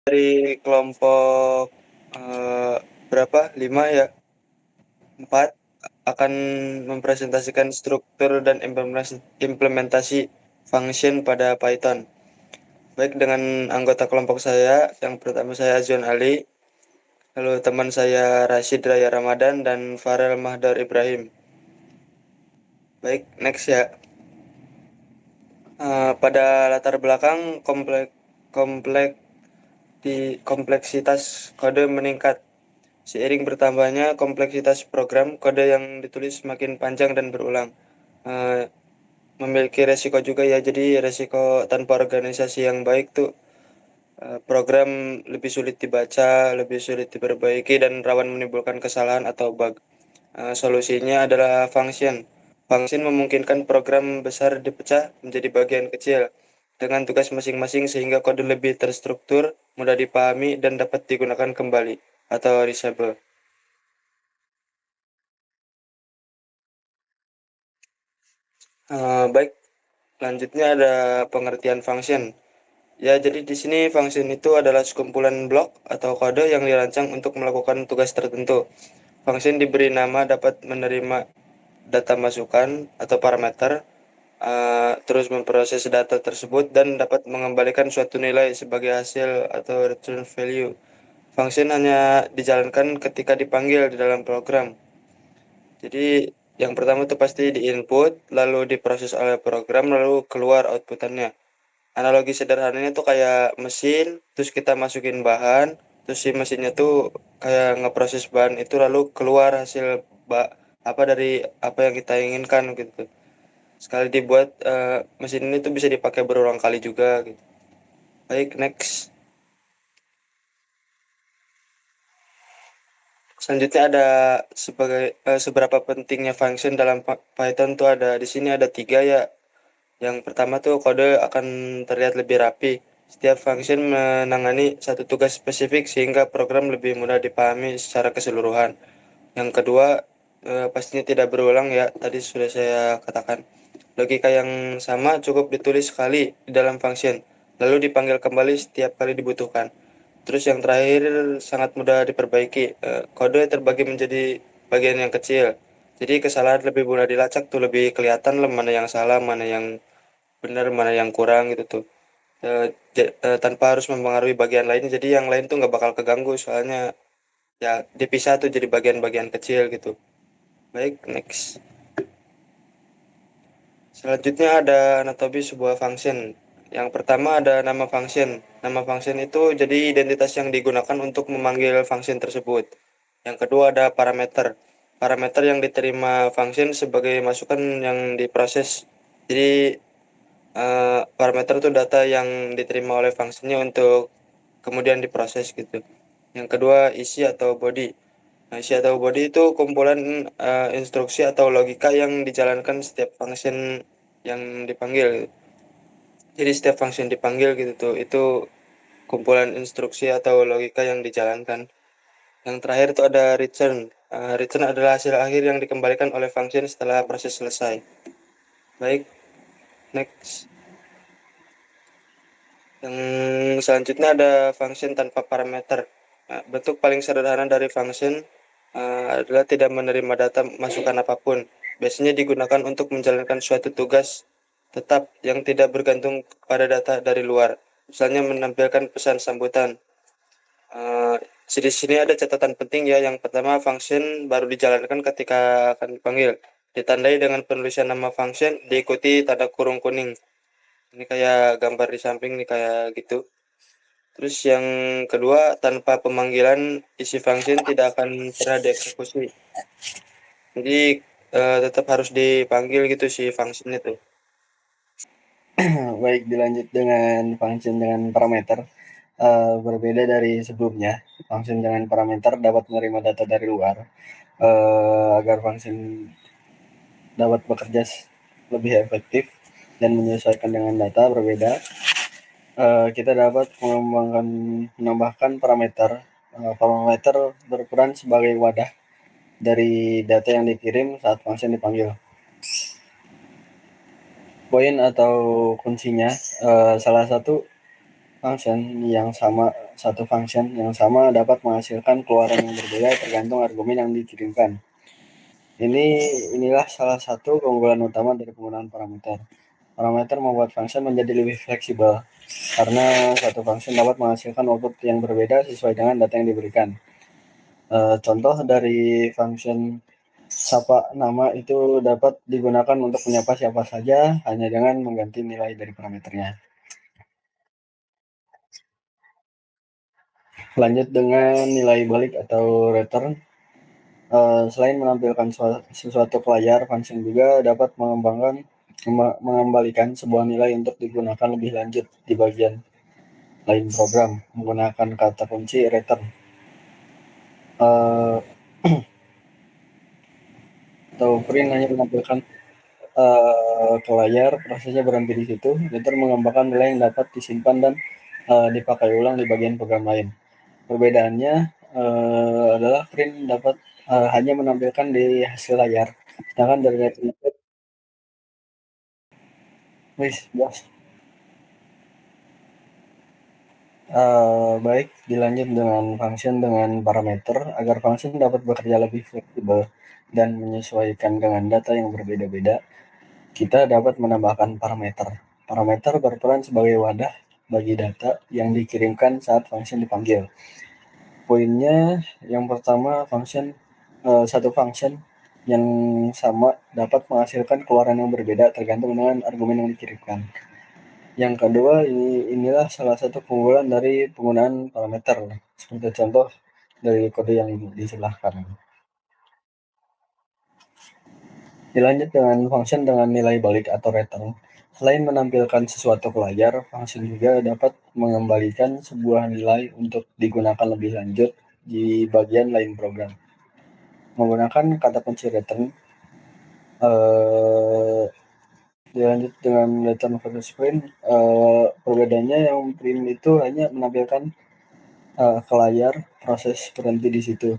dari kelompok berapa? 5 ya? 4 akan mempresentasikan struktur dan implementasi function pada Python. Baik, dengan anggota kelompok saya, yang pertama saya Azwan Ali, lalu teman saya Rashid Raya Ramadan dan Farel Mahdar Ibrahim. Baik, next ya. Pada latar belakang komplek di kompleksitas kode meningkat. Seiring bertambahnya kompleksitas program, kode yang ditulis semakin panjang dan berulang. Eh, Memiliki resiko juga ya, jadi resiko tanpa organisasi yang baik tuh program lebih sulit dibaca, lebih sulit diperbaiki, dan rawan menimbulkan kesalahan atau bug. Solusinya adalah function. Function memungkinkan program besar dipecah menjadi bagian kecil dengan tugas masing-masing sehingga kode lebih terstruktur, mudah dipahami, dan dapat digunakan kembali atau reusable. Baik, lanjutnya ada pengertian function. Ya, jadi di sini function itu adalah sekumpulan blok atau kode yang dirancang untuk melakukan tugas tertentu. Function diberi nama dapat menerima data masukan atau parameter, terus memproses data tersebut dan dapat mengembalikan suatu nilai sebagai hasil atau return value. Function hanya dijalankan ketika dipanggil di dalam program. Jadi yang pertama itu pasti di input, lalu diproses oleh program, lalu keluar outputannya. Analogi sederhananya tuh kayak mesin, terus kita masukin bahan, terus si mesinnya tuh kayak ngeproses bahan itu lalu keluar hasil apa dari apa yang kita inginkan gitu. Sekali dibuat mesin ini tuh bisa dipakai berulang kali juga gitu. Baik, next. Selanjutnya ada seberapa pentingnya function dalam Python tuh ada di sini ada 3 ya. Yang pertama tuh kode akan terlihat lebih rapi. Setiap function menangani satu tugas spesifik sehingga program lebih mudah dipahami secara keseluruhan. Yang kedua, pastinya tidak berulang ya, tadi sudah saya katakan. Logika yang sama cukup ditulis sekali di dalam function, lalu dipanggil kembali setiap kali dibutuhkan. Terus yang terakhir sangat mudah diperbaiki. Kode terbagi menjadi bagian yang kecil. Jadi kesalahan lebih mudah dilacak tuh, lebih kelihatan lah mana yang salah, mana yang benar, mana yang kurang gitu tuh. Tanpa harus mempengaruhi bagian lain, jadi yang lain tuh nggak bakal keganggu soalnya ya dipisah tuh jadi bagian-bagian kecil gitu. Baik, next. Selanjutnya ada anatomi sebuah function. Yang pertama ada nama function. Nama function itu jadi identitas yang digunakan untuk memanggil function tersebut. Yang kedua ada parameter. Parameter yang diterima function sebagai masukan yang diproses. Jadi parameter itu data yang diterima oleh fungsinya untuk kemudian diproses gitu. Yang kedua isi atau body. Nah, isi atau body itu kumpulan instruksi atau logika yang dijalankan setiap function yang dipanggil. Jadi setiap function dipanggil gitu tuh, itu kumpulan instruksi atau logika yang dijalankan. Yang terakhir itu ada return. Return adalah hasil akhir yang dikembalikan oleh function setelah proses selesai. Baik, next. Yang selanjutnya ada function tanpa parameter. Nah, bentuk paling sederhana dari function adalah tidak menerima data masukan apapun. Biasanya digunakan untuk menjalankan suatu tugas tetap yang tidak bergantung pada data dari luar. Misalnya menampilkan pesan sambutan. Uh, di sini ada catatan penting ya. Yang pertama, function baru dijalankan ketika akan dipanggil. Ditandai dengan penulisan nama function diikuti tanda kurung kuning. Ini kayak gambar di samping nih kayak gitu. Terus yang kedua, tanpa pemanggilan isi function tidak akan pernah dieksekusi. Jadi tetap harus dipanggil gitu si function itu. Baik, dilanjut dengan function dengan parameter. Berbeda dari sebelumnya, function dengan parameter dapat menerima data dari luar agar function dapat bekerja lebih efektif dan menyesuaikan dengan data berbeda. Kita dapat menambahkan parameter. Parameter berperan sebagai wadah dari data yang dikirim saat function dipanggil. Poin atau kuncinya, salah satu Satu function yang sama dapat menghasilkan keluaran yang berbeda tergantung argumen yang dikirimkan. Inilah salah satu keunggulan utama dari penggunaan parameter. Parameter membuat function menjadi lebih fleksibel karena satu function dapat menghasilkan output yang berbeda sesuai dengan data yang diberikan. Contoh dari function sapa nama itu dapat digunakan untuk menyapa siapa saja hanya dengan mengganti nilai dari parameternya. Lanjut dengan nilai balik atau return. Selain menampilkan sesuatu ke layar, function juga dapat mengembalikan sebuah nilai untuk digunakan lebih lanjut di bagian lain program menggunakan kata kunci return. Atau print hanya menampilkan ke layar, prosesnya berhenti di situ. Return mengembangkan nilai yang dapat disimpan dan dipakai ulang di bagian program lain. Perbedaannya adalah print dapat hanya menampilkan di hasil layar, sedangkan dari return baik, dilanjut dengan function dengan parameter. Agar function dapat bekerja lebih fleksibel dan menyesuaikan dengan data yang berbeda-beda, kita dapat menambahkan parameter. Parameter berperan sebagai wadah bagi data yang dikirimkan saat function dipanggil. Poinnya yang pertama, satu function yang sama dapat menghasilkan keluaran yang berbeda tergantung dengan argumen yang dikirimkan. Yang kedua, inilah salah satu keunggulan dari penggunaan parameter, seperti contoh dari kode yang di sebelah kanan. Dilanjut dengan function dengan nilai balik atau return. Selain menampilkan sesuatu ke layar, function juga dapat mengembalikan sebuah nilai untuk digunakan lebih lanjut di bagian lain program. Menggunakan kata kunci return, dilanjut dengan return versus print. Perbedaannya yang print itu hanya menampilkan ke layar, proses berhenti di situ.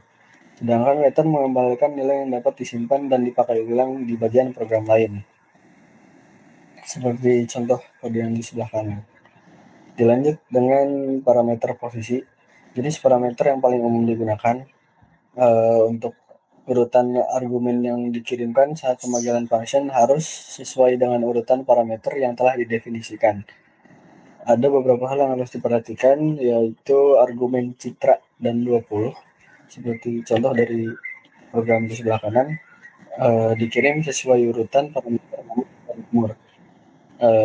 Sedangkan return mengembalikan nilai yang dapat disimpan dan dipakai ulang di bagian program lain. Seperti contoh kode yang di sebelah kanan. Dilanjut dengan parameter posisi. Jenis parameter yang paling umum digunakan untuk urutan argumen yang dikirimkan saat pemanggilan function harus sesuai dengan urutan parameter yang telah didefinisikan. Ada beberapa hal yang harus diperhatikan, yaitu argumen citra dan 20, seperti contoh dari program di sebelah kanan, dikirim sesuai urutan parameter nama dan umur.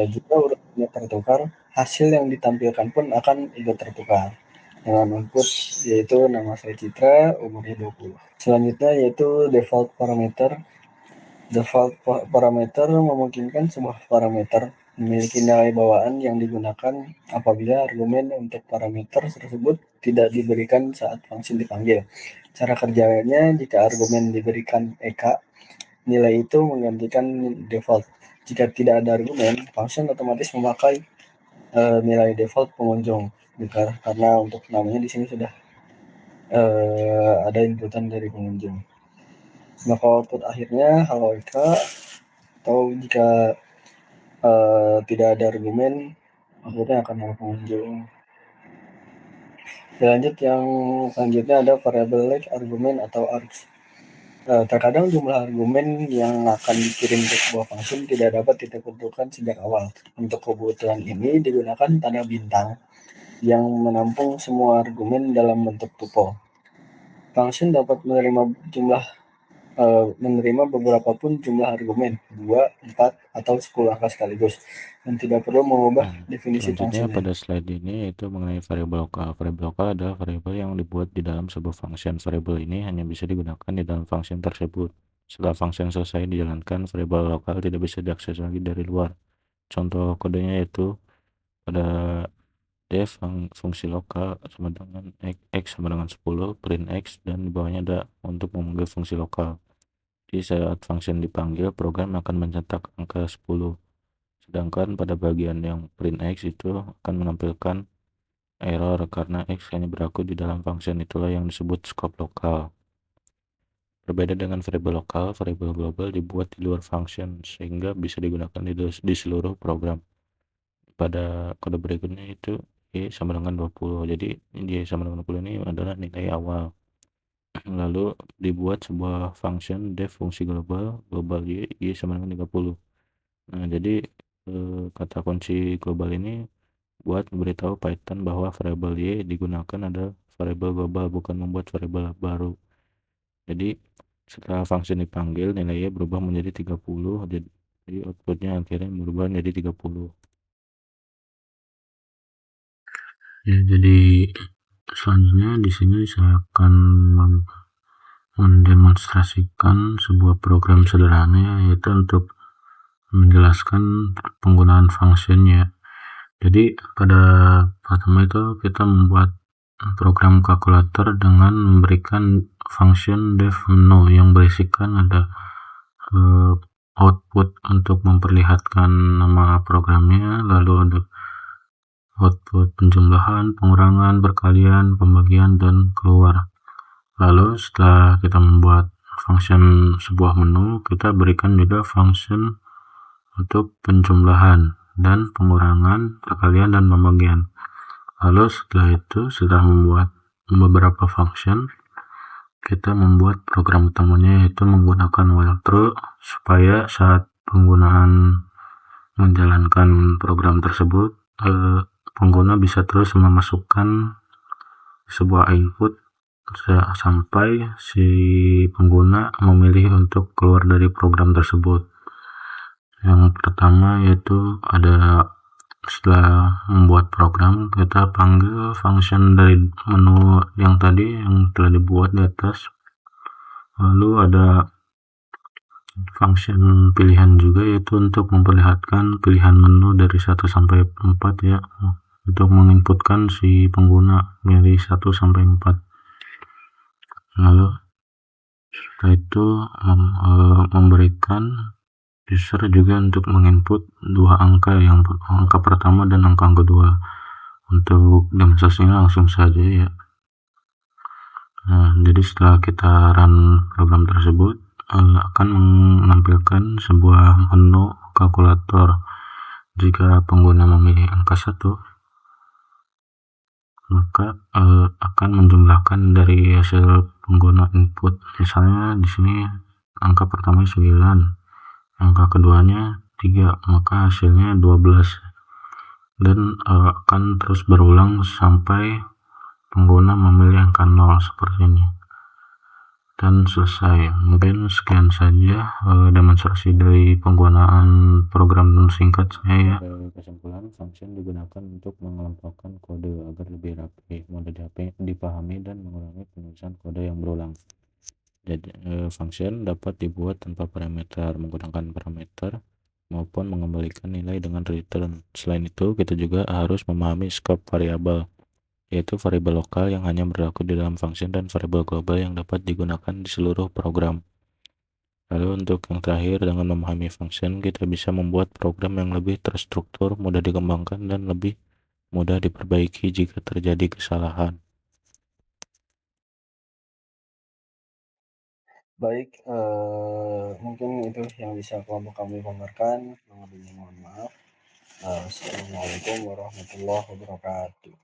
Jika urutannya tertukar, hasil yang ditampilkan pun akan ikut tertukar dengan input yaitu nama saya Citra, umurnya 20. Selanjutnya yaitu default parameter. Default parameter memungkinkan sebuah parameter memiliki nilai bawaan yang digunakan apabila argumen untuk parameter tersebut tidak diberikan saat function dipanggil. Cara kerjanya, jika argumen diberikan EK, nilai itu menggantikan default. Jika tidak ada argumen, function otomatis memakai nilai default pengunjung. Karena untuk namanya di sini sudah ada inputan dari pengunjung. Maka output akhirnya hello Eka, atau jika tidak ada argumen, outputnya akan hello pengunjung. Lanjut yang selanjutnya ada variable like argumen atau args. Terkadang jumlah argumen yang akan dikirim ke sebuah function tidak dapat ditentukan sejak awal. Untuk kebutuhan ini digunakan tanda bintang yang menampung semua argumen dalam bentuk tuple. Function dapat menerima beberapa pun jumlah argumen, 2, 4, atau 10 angka sekaligus, dan tidak perlu mengubah definisi Selanjutnya fungsinya. pada slide ini yaitu mengenai variabel lokal. Variabel lokal adalah variabel yang dibuat di dalam sebuah function. Variabel ini hanya bisa digunakan di dalam function tersebut. Setelah function selesai dijalankan, variabel lokal tidak bisa diakses lagi dari luar. Contoh kodenya yaitu pada def fungsi lokal sama dengan x sama dengan 10, print x, dan di bawahnya ada untuk memanggil fungsi lokal. Di saat function dipanggil, program akan mencetak angka 10. Sedangkan pada bagian yang print x itu akan menampilkan error karena x hanya berlaku di dalam function, itulah yang disebut scope lokal. Berbeda dengan variabel lokal, variabel global dibuat di luar function sehingga bisa digunakan di seluruh program. Pada kode berikutnya itu Y sama dengan 20. Jadi Y sama dengan 20 ini adalah nilai awal. Lalu dibuat sebuah function def fungsi global Y sama dengan 30. Nah, jadi kata kunci global ini buat memberitahu Python bahwa variabel Y digunakan ada variabel global, bukan membuat variabel baru. Jadi setelah function dipanggil, nilai Y berubah menjadi 30, jadi outputnya akhirnya berubah menjadi 30. Ya, jadi selanjutnya di sini saya akan mendemonstrasikan sebuah program sederhana, yaitu untuk menjelaskan penggunaan functionnya. Jadi pada pertama itu kita membuat program kalkulator dengan memberikan function def no yang berisikan ada output untuk memperlihatkan nama programnya, lalu ada output penjumlahan, pengurangan, perkalian, pembagian, dan keluar. Lalu setelah kita membuat function sebuah menu, kita berikan juga function untuk penjumlahan dan pengurangan, perkalian, dan pembagian. Lalu setelah itu, setelah membuat beberapa function, kita membuat program utamanya, yaitu menggunakan while true supaya saat penggunaan menjalankan program tersebut, pengguna bisa terus memasukkan sebuah input sampai si pengguna memilih untuk keluar dari program tersebut. Yang pertama yaitu ada setelah membuat program, kita panggil function dari menu yang tadi yang telah dibuat di atas. Lalu ada function pilihan juga, yaitu untuk memperlihatkan pilihan menu dari 1 sampai 4 ya, untuk menginputkan si pengguna milih 1 sampai 4. Lalu setelah itu memberikan user juga untuk menginput dua angka, yang angka pertama dan angka kedua. Untuk demonstrasinya langsung saja ya. Nah, jadi setelah kita run program tersebut, akan menampilkan sebuah menu kalkulator. Jika pengguna memilih angka 1, maka akan menjumlahkan dari hasil pengguna input. Misalnya di sini angka pertama 9, angka keduanya 3, maka hasilnya 12. Dan akan terus berulang sampai pengguna memilih angka 0 seperti ini. Dan selesai. Mungkin sekian saja demonstrasi dari penggunaan program singkat saya ya. Kesimpulan, function digunakan untuk mengelompokkan kode agar lebih rapi, mudah dipahami, dan mengurangi penulisan kode yang berulang. Jadi function dapat dibuat tanpa parameter, menggunakan parameter, maupun mengembalikan nilai dengan return. Selain itu, kita juga harus memahami scope variabel, yaitu variabel lokal yang hanya berlaku di dalam function dan variabel global yang dapat digunakan di seluruh program. Lalu untuk yang terakhir, dengan memahami function, kita bisa membuat program yang lebih terstruktur, mudah dikembangkan, dan lebih mudah diperbaiki jika terjadi kesalahan. Baik, mungkin itu yang bisa kelompok kami paparkan. Kurang lebihnya mohon maaf. Assalamualaikum warahmatullahi wabarakatuh.